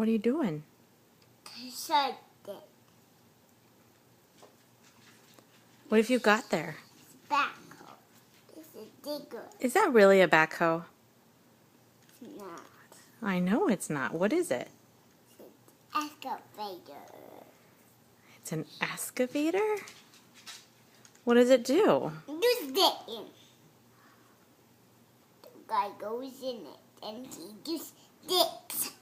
What are you doing? Something. What have you got there? Backhoe. It's a digger. Is that really a backhoe? It's not. I know it's not. What is it? It's an excavator. It's an excavator? What does it do? Just digging. The guy goes in it and he just digs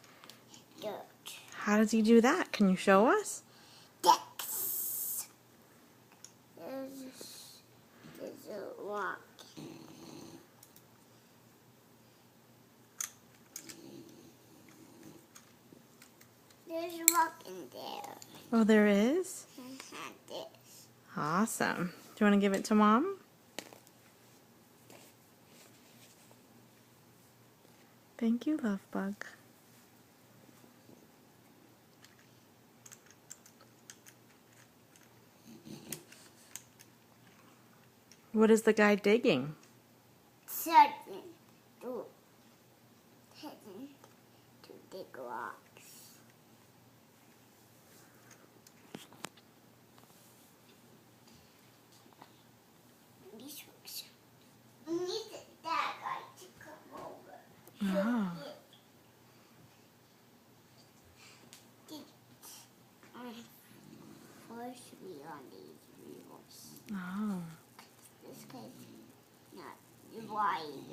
dirt. How does he do that? Can you show us? Digs. There's a rock. There's a rock in there. Oh, there is? This. Awesome. Do you want to give it to Mom? Thank you, Love Bug. What is the guy digging? Certain to dig rocks. These rocks. We need that guy to come over. Oh. Forcefully on these wheels. Oh. This guy's not wide.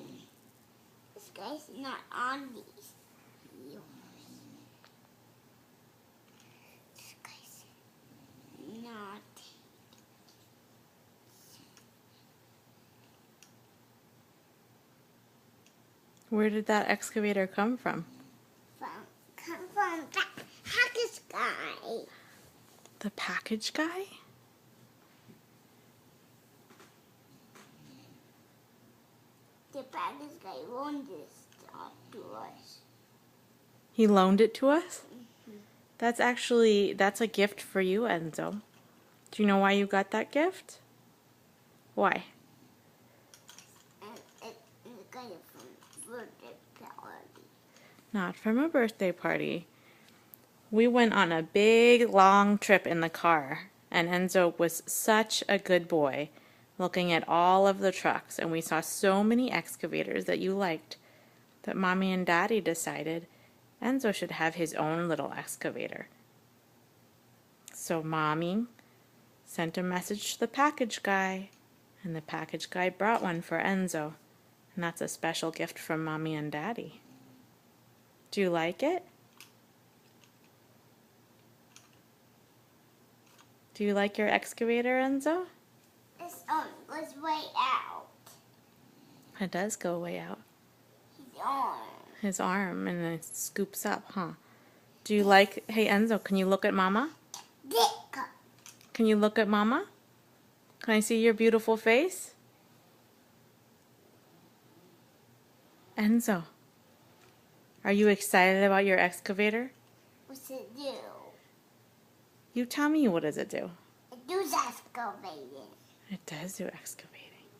This guy's not on these wheels. This guy's not. Where did that excavator come from? Come from that package guy. The package guy? The package guy loaned this stuff to us. He loaned it to us? That's a gift for you, Enzo. Do you know why you got that gift? Why? And it got it from birthday party. Not from a birthday party. We went on a big, long trip in the car, and Enzo was such a good boy, looking at all of the trucks, and we saw so many excavators that you liked, that Mommy and Daddy decided Enzo should have his own little excavator. So Mommy sent a message to the package guy, and the package guy brought one for Enzo, and that's a special gift from Mommy and Daddy. Do you like it? Do you like your excavator, Enzo? This goes way out. It does go way out. His arm. His arm, and then it scoops up, huh? Do you like... Hey, Enzo, can you look at Mama? Dick. Can you look at Mama? Can I see your beautiful face? Enzo, are you excited about your excavator? What's it do? You tell me, what does it do? It does excavating. It does do excavating.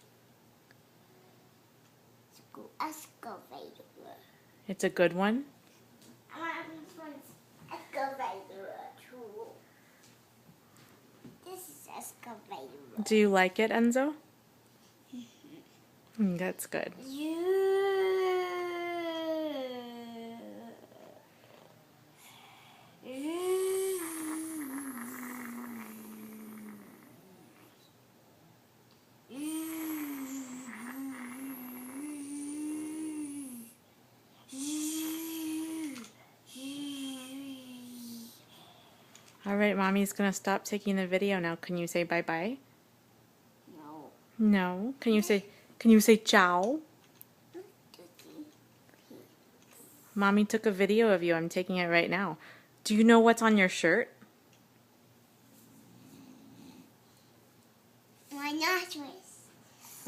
It's a good excavator. It's a good one? I want this one's excavator tool. This is excavator. Do you like it, Enzo? That's good. All right, Mommy's going to stop taking the video now. Can you say bye-bye? No. No. Can you say ciao? Mommy took a video of you. I'm taking it right now. Do you know what's on your shirt? Rhinoceros.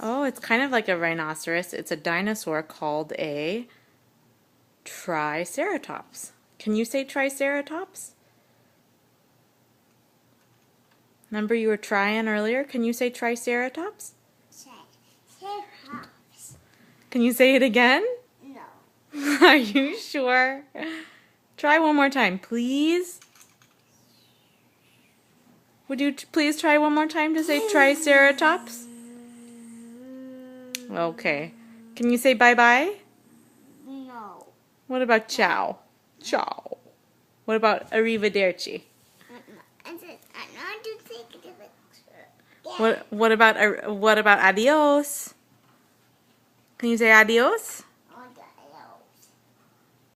Oh, it's kind of like a rhinoceros. It's a dinosaur called a triceratops. Can you say triceratops? Remember you were trying earlier? Can you say triceratops? Triceratops. Can you say it again? No. Are you sure? Try one more time, please. Would you please try one more time to say Triceratops? Okay. Can you say bye-bye? No. What about ciao? Ciao. What about arrivederci? I said, I want to take a picture. What about adios? Can you say adios?